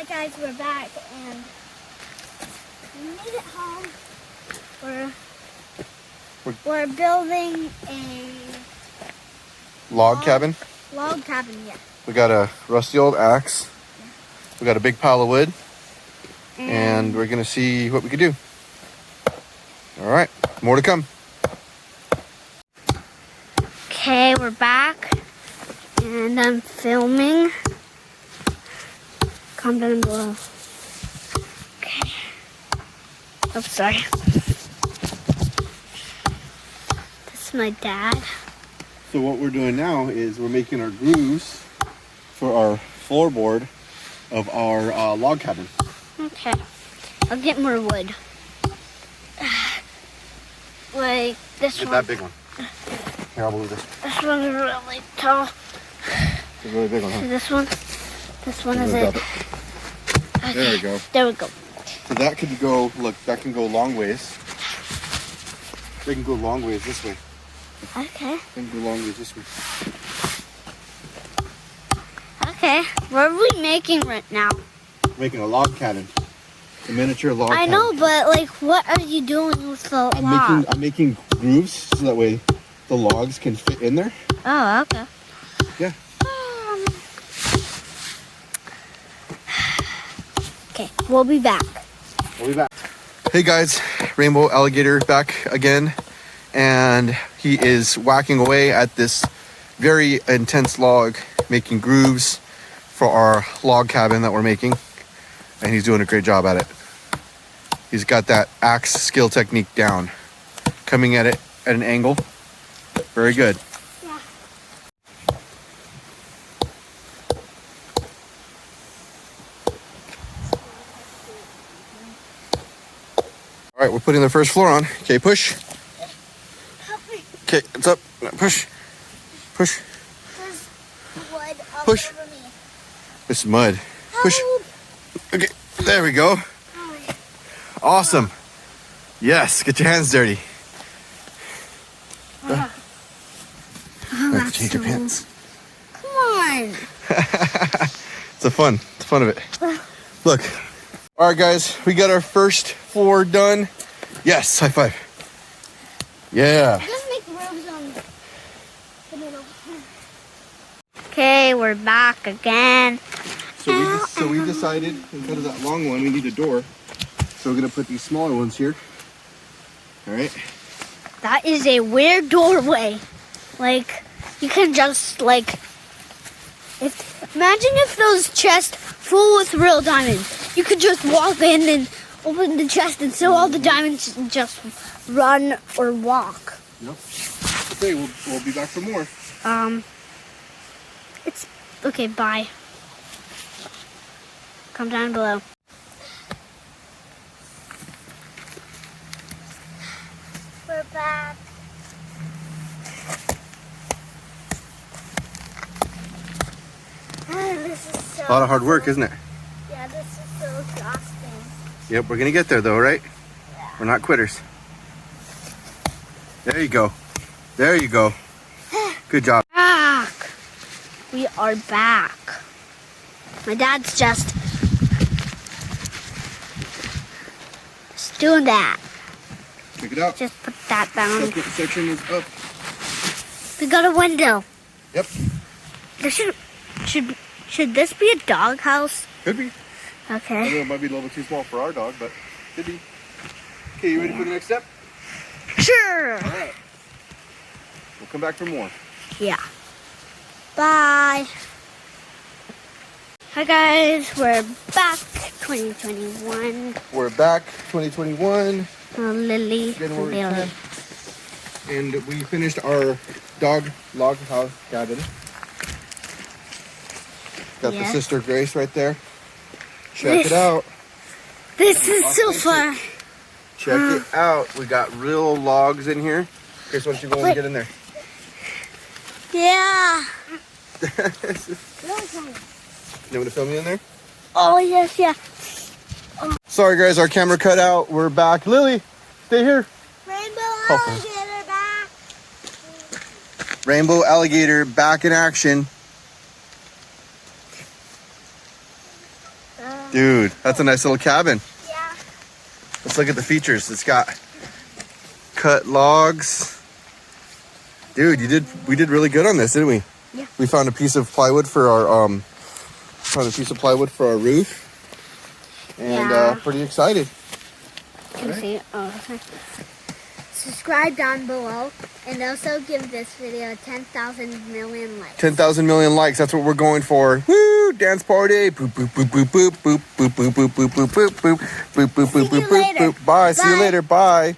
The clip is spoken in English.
guys, we're back and we made it home. We're building a log cabin. Log cabin, yeah. We got a rusty old axe. Yeah. We got a big pile of wood. And we're gonna see what we can do. All right, more to come. Okay, we're back and I'm filming. Comment down below. Okay. Oh, sorry. This is my dad. So what we're doing now is we're making our grooves for our floorboard of our log cabin. Okay. I'll get more wood. Like this Get one. that big one. Here, I'll move this. This one's really tall. It's a really big one, huh? This one. This one is it. Okay. There we go. There we go. So that could go, look, that can go long ways. They can go long ways this way. Okay. They can go long ways this way. Okay. What are we making right now? Making a log cabin. A miniature log cabin. I know, but like, what are you doing with the log? I'm making grooves so that way the logs can fit in there. Oh, okay. Yeah. Okay, we'll be back. We'll be back. Hey guys, Rainbow Alligator back again, and he is whacking away at this very intense log, making grooves for our log cabin that we're making, and he's doing a great job at it. He's got that axe skill technique down, coming at it at an angle. Very good. Yeah. All right, we're putting the first floor on. Okay, push. Help me. Okay, it's up. Push. Push. There's wood all Push. over me. This is mud. Push. Help. Okay, there we go. Awesome. Yes, get your hands dirty. Oh, Have to change your pants. Come on. It's fun of it. Look. All right, guys, we got our first floor done. Yes, high five. Yeah. Just make rows on the middle. Okay, we're back again. So we decided instead of that long one, we need a door. So we're gonna put these smaller ones here. All right. That is a weird doorway. Like, you can just like, imagine if those chests full with real diamonds. You could just walk in and open the chest and so all the diamonds just run or walk. Yep. Okay, we'll be back for more. It's okay. Bye. Come down below. We're back. This is so. A lot of hard work, isn't it? Yeah, this is so exhausting. Yep, we're gonna get there though, right? Yeah. We're not quitters. There you go. There you go. Good job. Back. We are back. My dad's just doing that. Check it out. Just put that down. Second section is up. We got a window. Yep. There should this be a dog house? Could be. I Okay. know it might be a little too small for our dog, but could be. Okay, you ready for the next step? Sure. All right. We'll come back for more. Yeah. Bye. Hi guys, we're back. 2021. We're back, 2021, Lily. January Lily. 10th, and we finished our dog log house cabin. Got the Yes. Sister Grace right there. Check it out. This is so fun. Check it out. We got real logs in here. Grace, why don't you go and get in there? Yeah. You want to film me in there? Oh, yes, yeah. Sorry guys, our camera cut out. We're back. Lily, stay here. Rainbow Help us. alligator back. Rainbow alligator back in action. Dude, that's a nice little cabin. Yeah. Let's look at the features. It's got cut logs. Dude, we did really good on this, didn't we? Yeah. We found a piece of plywood for our roof. And Yeah. pretty excited. Can you see it? Oh, okay. Subscribe down below and also give this video 10,000 million likes. 10,000 million likes. That's what we're going for. Woo! Dance party. Boop boop boop boop boop boop boop boop boop boop boop boop boop boop boop boop boop boop boop. Bye. See you later. Bye.